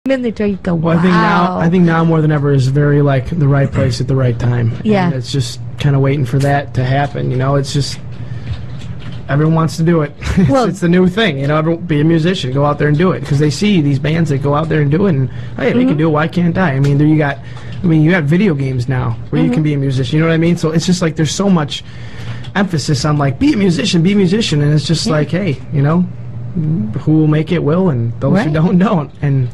in the door, you go, wow. Well, I think now more than ever is very like the right place at the right time. Yeah. And it's just kind of waiting for that to happen. You know, it's just everyone wants to do it. Well, it's the new thing. You know, be a musician, go out there and do it, because they see these bands that go out there and do it, and hey, they can do it. Why can't I? I mean, you got video games now where you can be a musician. You know what I mean? So it's just like there's so much emphasis on like be a musician, and it's just like, hey, you know, who will make it will, and those who don't. And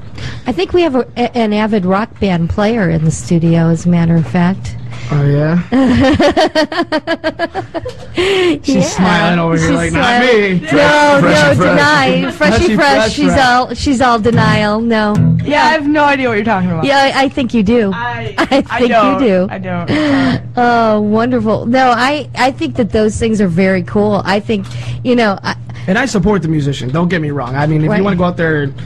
I think we have an avid rock band player in the studio, as a matter of fact. Oh, yeah? She's smiling over here like, not me. No, deny. Freshy fresh. She's all denial. No. Yeah, I have no idea what you're talking about. Yeah, I think you do. I think you do. I don't. Oh, wonderful. No, I think that those things are very cool. I think, you know... And I support the musician. Don't get me wrong. I mean, if you want to go out there and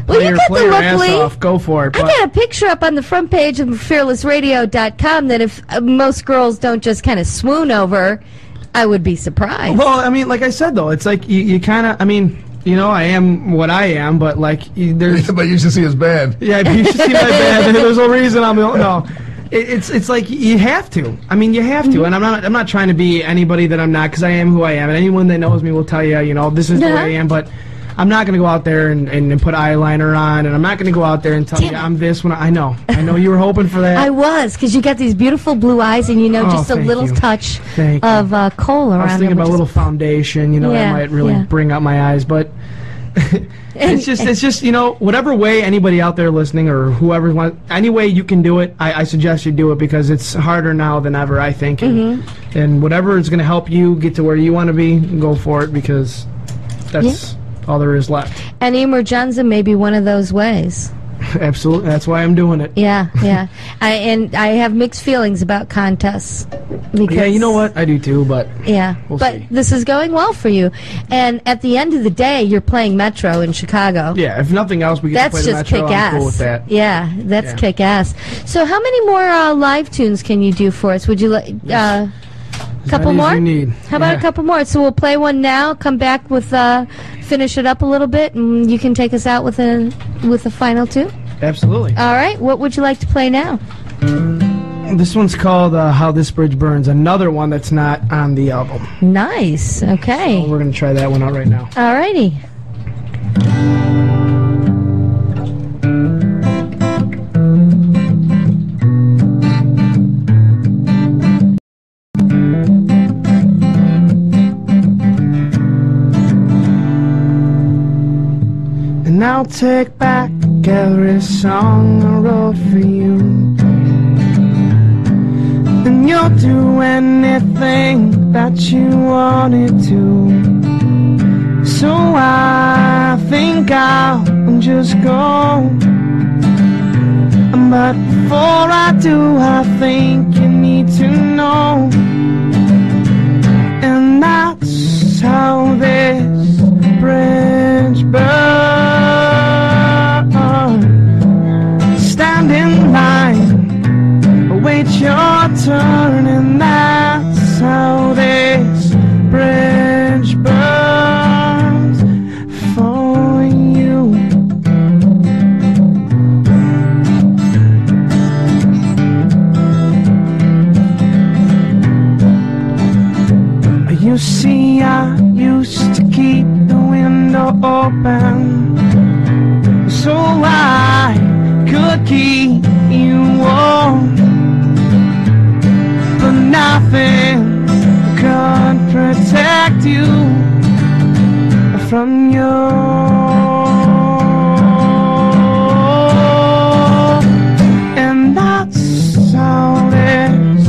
play your ass off, go for it. I got a picture up on the front page of fearlessradio.com that if most girls don't just kind of swoon over, I would be surprised. Well, I mean, like I said, though, it's like you kind of, I mean, you know, I am what I am, but like there's... But you should see his band. Yeah, you should see my band. There's no reason I'm... No. It's like you have to. I mean, you have to. And I'm not trying to be anybody that I'm not, because I am who I am. And anyone that knows me will tell you, you know, this is the way I am. But I'm not going to go out there and put eyeliner on, and I'm not going to go out there and tell you I'm this when I know. I know you were hoping for that. I was, because you got these beautiful blue eyes, and you know, just a little touch of kohl around. I was thinking about a little foundation, you know, that might really bring out my eyes, but. It's just you know, whatever way anybody out there listening or whoever wants, any way you can do it, I suggest you do it, because it's harder now than ever, I think. And whatever is going to help you get to where you want to be, go for it, because that's all there is left. And Emergenza may be one of those ways. Absolutely, that's why I'm doing it. Yeah. I have mixed feelings about contests. Because, yeah, you know what? I do too, but we'll see. This is going well for you. And at the end of the day, you're playing Metro in Chicago. Yeah, if nothing else, we get to play the Metro. I'm cool with that. Yeah, that's kick-ass. So how many more live tunes can you do for us? Would you like... couple more? How about a couple more? So we'll play one now, come back with finish it up a little bit, and you can take us out with a final two? Absolutely. All right. What would you like to play now? This one's called How This Bridge Burns, another one that's not on the album. Nice. Okay. So we're going to try that one out right now. All righty. And I'll take back every song I wrote for you, and you'll do anything that you wanted to. So I think I'll just go, but before I do, I think you need to know. And that's how this bridge burns. Stand in line, await your turn, and that's how this bridge burns for you. You see, I used to keep the window open so I could keep you warm, but nothing could protect you from you. And that's how this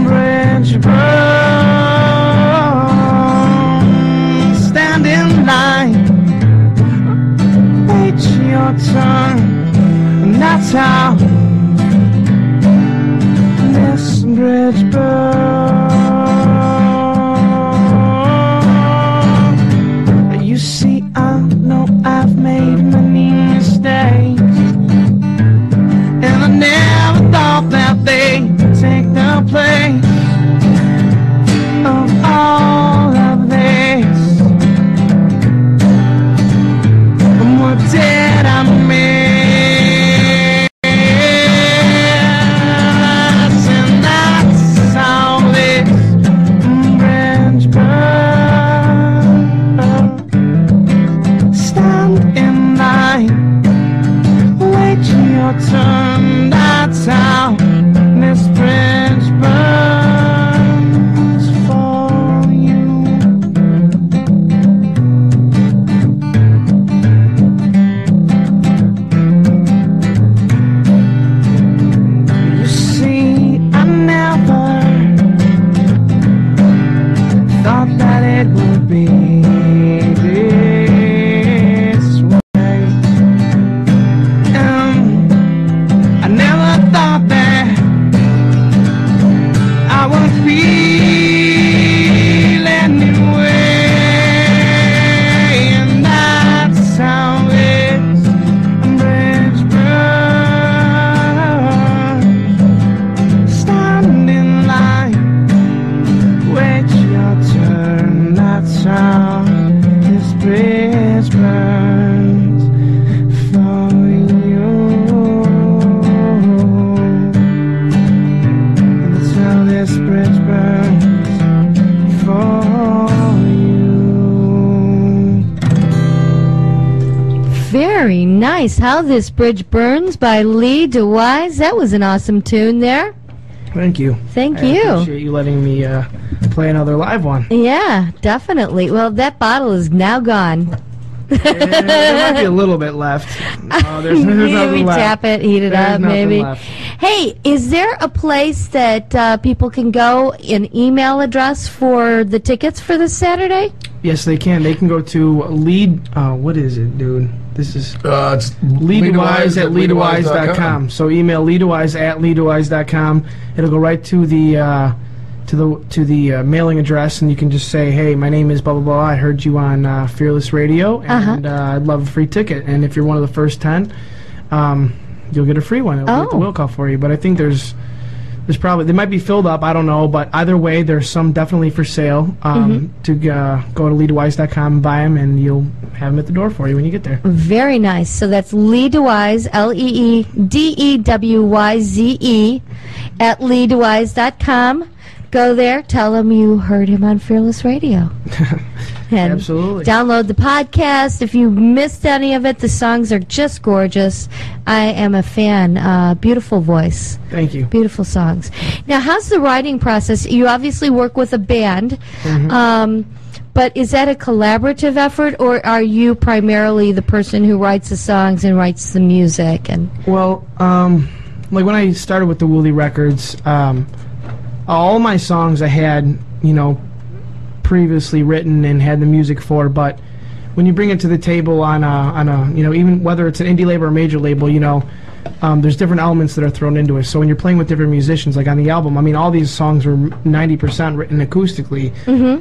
bridge burns. Stand in line, wait your turn, and that's how this bridge burns. You see, I know I've made many mistakes, and I never thought that they'd take the place of all of this. What did I miss? nice. How This Bridge Burns by Lee DeWyze. That was an awesome tune there. Thank you. Thank you. I appreciate you letting me play another live one. Yeah, definitely. Well, that bottle is now gone. There might be a little bit left. There's maybe tap it, heat it up, maybe. Left. Hey, is there a place that people can go, an email address for the tickets for this Saturday? Yes, they can. They can go to what is it, dude? This is it's DeWyze at DeWyze.com. So email DeWyze at DeWyze.com. It'll go right to the mailing address, and you can just say, hey, my name is blah, blah, blah. I heard you on Fearless Radio, and I'd love a free ticket. And if you're one of the first 10, you'll get a free one. It'll be at the will call for you. But I think there's probably, they might be filled up, I don't know, but either way, there's some definitely for sale to go to LeeDeWyze.com and buy them, and you'll have them at the door for you when you get there. Very nice. So that's Lee DeWyze, LeeDeWyze at LeeDeWyze.com. Go there, tell him you heard him on Fearless Radio. And absolutely. Download the podcast. If you missed any of it, the songs are just gorgeous. I am a fan. Beautiful voice. Thank you. Beautiful songs. Now, how's the writing process? You obviously work with a band, but is that a collaborative effort, or are you primarily the person who writes the songs and writes the music? And well, like when I started with the Wuli records, all my songs I had, previously written and had the music for, but when you bring it to the table on a even whether it's an indie label or a major label, there's different elements that are thrown into it. So when you're playing with different musicians, like on the album, all these songs were 90% written acoustically.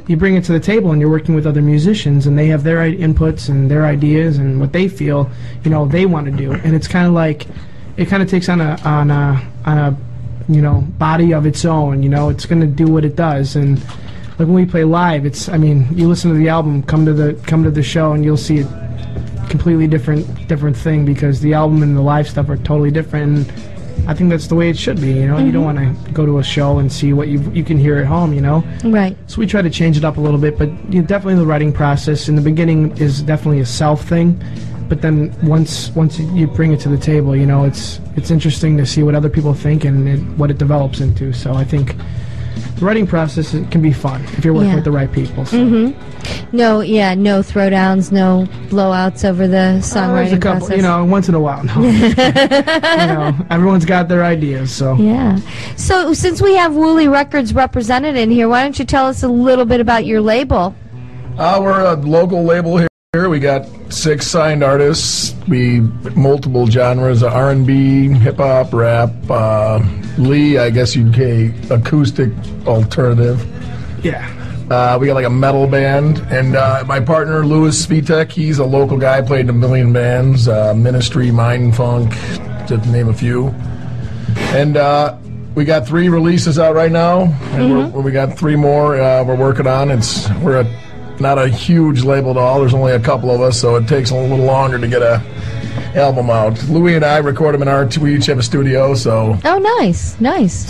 You bring it to the table and you're working with other musicians, and they have their inputs and their ideas and what they feel, they want to do. And it's kind of like, it kind of takes on a body of its own. It's going to do what it does. And like when we play live, it's, you listen to the album, come to the show, and you'll see a completely different thing, because the album and the live stuff are totally different. And I think that's the way it should be. You don't want to go to a show and see what you can hear at home. Right. So we try to change it up a little bit, but definitely the writing process in the beginning is definitely a self thing. But then once you bring it to the table, it's interesting to see what other people think and what it develops into. So I think the writing process can be fun if you're working with the right people. So. No throwdowns, no blowouts over the songwriting there's a couple, process. Once in a while. No. Everyone's got their ideas. So yeah. So since we have Wuli Records represented in here, why don't you tell us a little bit about your label? We're a local label here. We got 6 signed artists. We multiple genres: R&B, hip hop, rap. Lee, I guess you'd say acoustic alternative. Yeah. We got like a metal band, and my partner Louis Svitek, he's a local guy, played in a million bands, Ministry, Mind Funk, to name a few. And we got 3 releases out right now, and we got 3 more we're working on. We're not a huge label at all. There's only a couple of us, so it takes a little longer to get a album out. Louis and I record them we each have a studio, so. Oh, nice.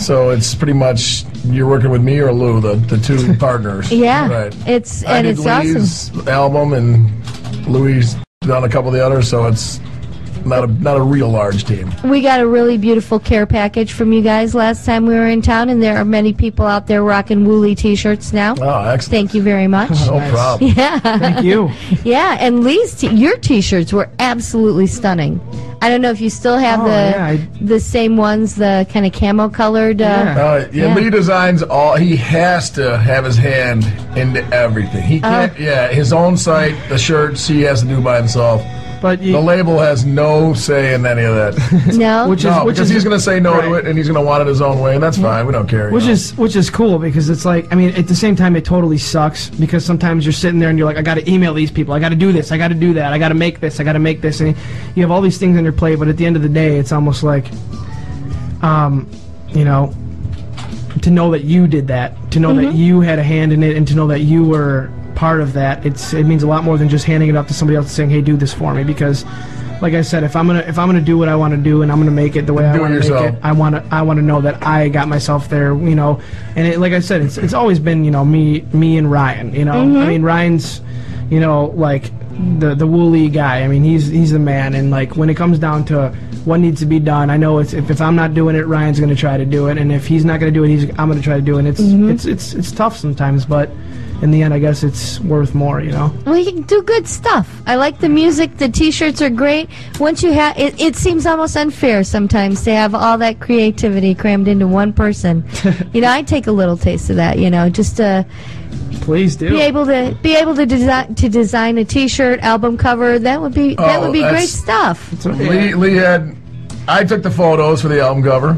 So it's pretty much you're working with me or Lou, the 2 partners. Yeah, right. It's Louis' awesome. album, and Louis done a couple of the others, so it's not a real large team. We got a really beautiful care package from you guys last time we were in town, and there are many people out there rocking Wuli t-shirts now. Oh, excellent. Thank you very much. No problem. Yeah. Thank you. Yeah, and Lee's your t-shirts were absolutely stunning. I don't know if you still have the same ones, the kind of camo colored. Lee designs all. He has to have his hand into everything. He can't. His own site, the shirts, he has to do by himself. But the label has no say in any of that. No, because he's going to say no to it, and he's going to want it his own way, and that's fine. We don't care. Which is cool, because it's like, at the same time, it totally sucks, because sometimes you're sitting there and you're like, I got to email these people, I got to do this, I got to do that, I got to make this, I got to make this, and you have all these things on your plate. But at the end of the day, it's almost like, to know that you did that, to know that you had a hand in it, and to know that you were part of that, it means a lot more than just handing it up to somebody else and saying, hey, do this for me. Because like I said, if I'm gonna do what I want to do, and I'm gonna make it the way I want to make it, I want to know that I got myself there, and like I said, it's always been me and Ryan, Ryan's like the Wuli guy. I mean, he's the man. And like when it comes down to what needs to be done, I know if I'm not doing it, Ryan's going to try to do it, and if he's not going to do it, I'm going to try to do it. And it's tough sometimes, but in the end, I guess it's worth more, you know. Well, you can do good stuff. I like the music. The T-shirts are great. Once you have, it seems almost unfair sometimes to have all that creativity crammed into one person. You know, I take a little taste of that. You know, just to. Please do. Be able to design a T-shirt, album cover. That would be great stuff. Lee had. I took the photos for the album cover.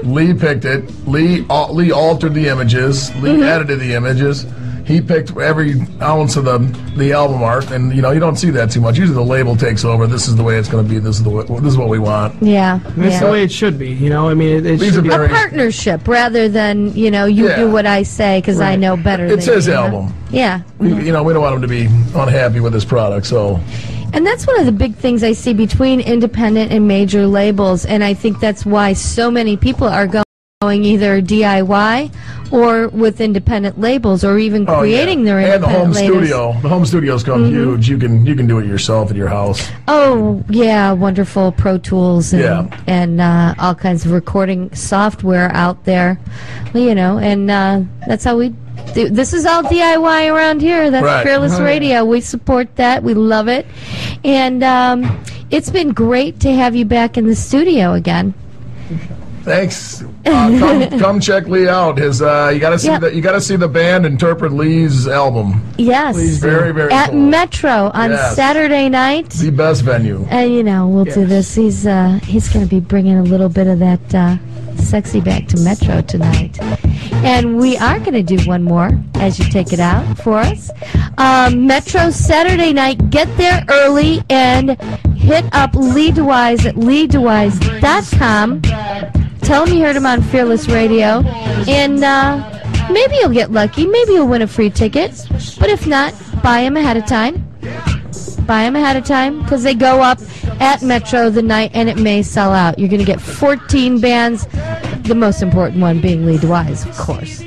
Lee picked it. Lee altered the images. Lee edited the images. He picked every ounce of the album art, and you know you don't see that too much. Usually the label takes over. This is the way it's going to be. This is what we want. Yeah, it's the way it should be. You know, I mean, it should be a partnership rather than you do what I say because I know better. It's his album. Yeah, you know, we don't want him to be unhappy with his product, so. And that's one of the big things I see between independent and major labels, and I think that's why so many people are going either DIY or with independent labels, or even creating their independent labels. The home studio's come huge. You can do it yourself at your house. Oh yeah, wonderful Pro Tools and all kinds of recording software out there. You know, and that's how we. This is all DIY around here. That's right. Fearless Radio. We support that. We love it, and it's been great to have you back in the studio again. Thanks. Come check Lee out. His you got to see the band interpret Lee's album. Yes, very very at cool. Metro on Saturday night. The best venue. And you know we'll do this. He's going to be bringing a little bit of that sexy back to Metro tonight, and we are going to do one more as you take it out for us. Metro Saturday night. Get there early and hit up Lee DeWyze at LeeDeWyze.com. Tell him you heard him on Fearless Radio, and maybe you'll get lucky. Maybe you'll win a free ticket. But if not, buy him ahead of time. Buy them ahead of time because they go up at Metro the night and it may sell out. You're going to get 14 bands, the most important one being Lee DeWyze, of course.